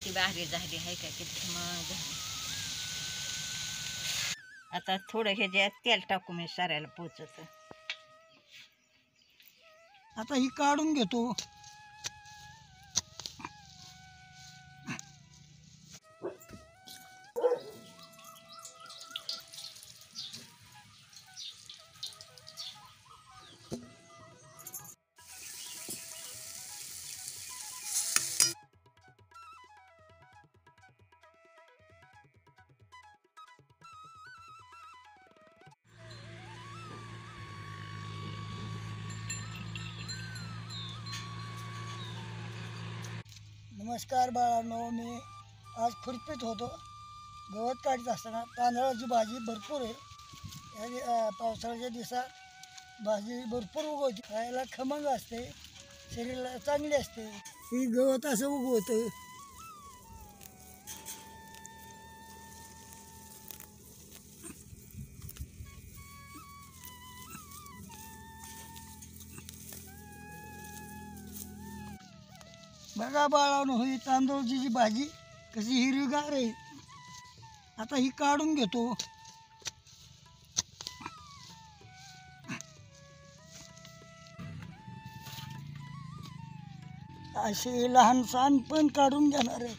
ती भारी झाली आहे का किती मग झाली. आता थोडं हे जे तेल टाकू मी साऱ्याला पोचत. आता ही काढून घेतो. नमस्कार बाळांनो, मी आज खुरपीत होतो. गवत काढत असताना तांदळाची भाजी भरपूर आहे. या पावसाळ्याच्या दिवसात भाजी भरपूर उगवते, खायला खमंग असते, शरीराला चांगली असते. ही गवत असं उगवतं. बघा बाळांनो, ही तांदूळची जी भाजी कशी हिरवीगार आहे. आता ही काढून घेतो. असे लहान सहान पण काढून घेणार आहे.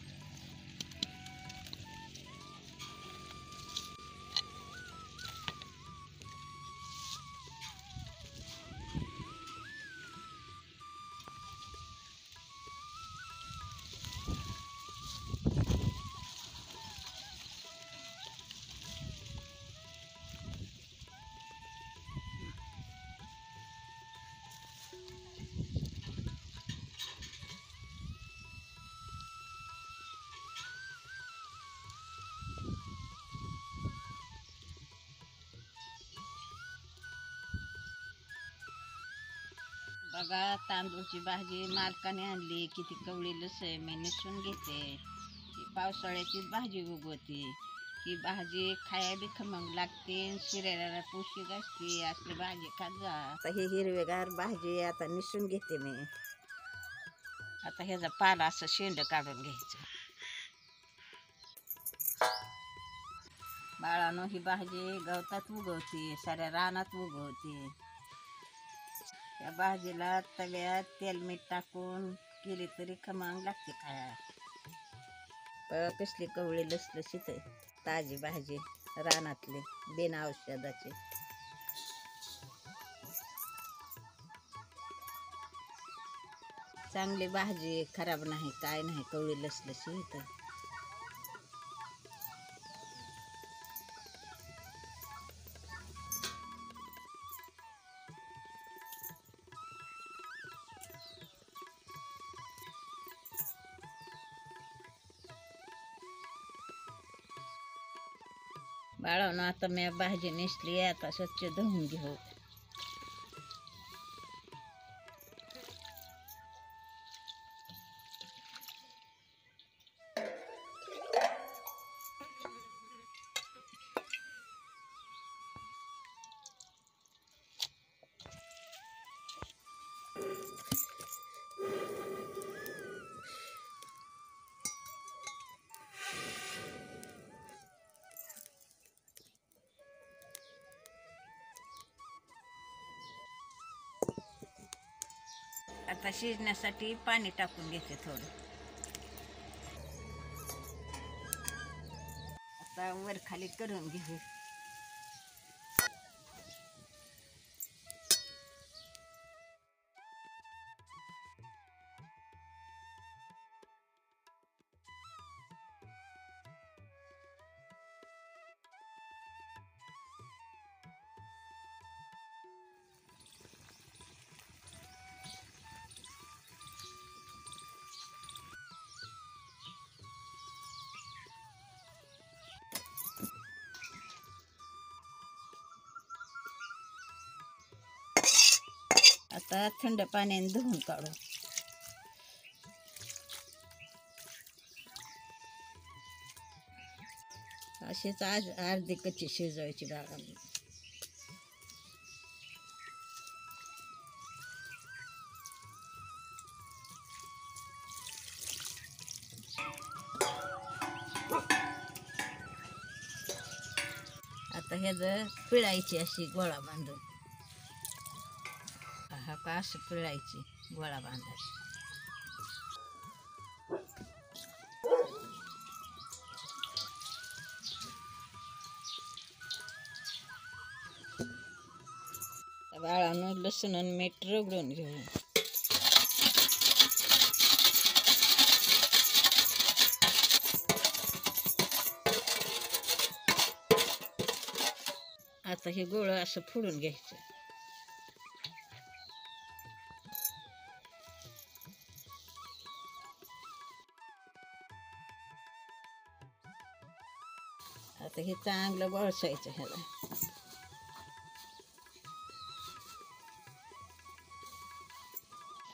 बघा तांदूळची भाजी मालकाने आणली, किती कवळीलच आहे. मी निसून घेते. ही पावसाळ्याची भाजी उगवते. ही भाजी खाया बी खमंग लागते, शरीराला पौष्टिक असते. असली भाजी खात जा. आता ही हिरवेगार भाजी आता निसून घेते मी. आता ह्याचा पाला असं शेंड काढून घ्यायचं. बाळानो, ही भाजी गवतात उगवते, साऱ्या रानात उगवते. त्या भाजीला तव्यात तेल मीठ टाकून केली तरी खमंग लागते खाया. कसली कवळी लसलशीत आहे. ताजी भाजी रानातली, बिना औषधाची. चांगली भाजी, खराब नाही, काय नाही, कवळी लसलशीत आहे. बाळांनो, आता मी भाजी नेसली, आता स्वच्छ धुवून घेऊ. आता शिजण्यासाठी पाणी टाकून घेते थोडं. आता वर खाली करून घेऊ. आता थंड पाण्याने धुवून काढू. अशीच आज अर्धी कच्ची शिजवायची बाळांनो. आता ह्याचं पिळायची अशी गोळा बांधून, हा का असं पिळायची गोळा बांधायची. बाळानं लसूण आणि मीठ रगडून घेऊ. आता हे गोळं असं फोडून घ्यायचं. आता हे चांगलं वळसायचं ह्याला.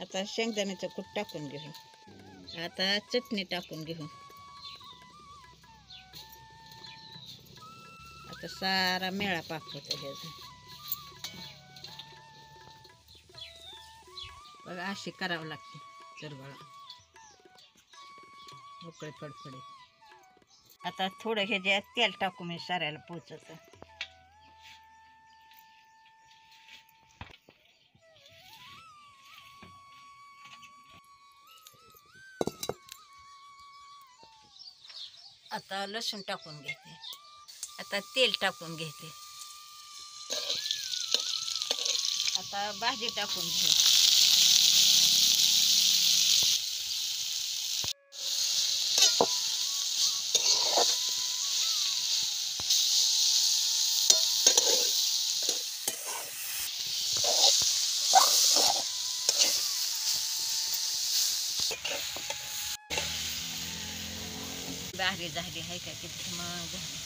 आता शेंगदाण्याचं कूट टाकून घेऊ. आता चटणी टाकून घेऊ. आता सारा मेळा पाक होता ह्याचा. बघा अशी करावं लागते चरबळा, मोकळे फडफडीत. आता थोडं ह्याच्यात तेल टाकू मी साऱ्याला पोचत. आता लसूण टाकून घेते. आता तेल टाकून घेते. आता भाजी टाकून घे. भारी झाली आहे का, किती मग झाली.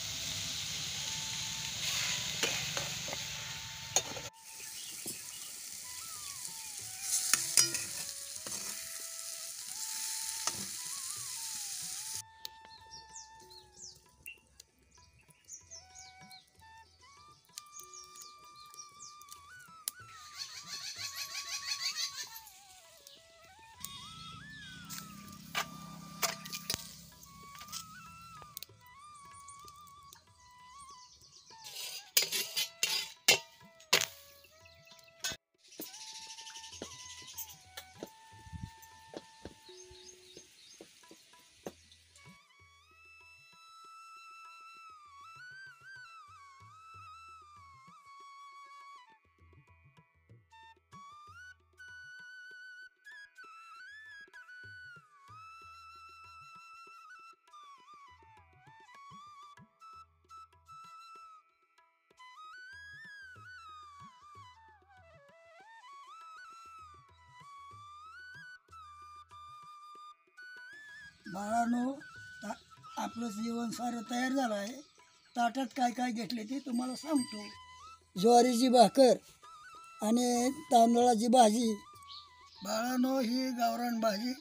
बाळांनो, आपलं जेवण सारं तयार झालं आहे. ताटात काय काय घेतले ते तुम्हाला सांगतो. ज्वारीची भाकर आणि तांदळाची भाजी. बाळांनो, ही गावरान भाजी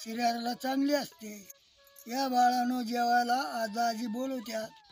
शरीराला चांगली असते. या बाळांनो जेवायला आजी बोलवत्यात.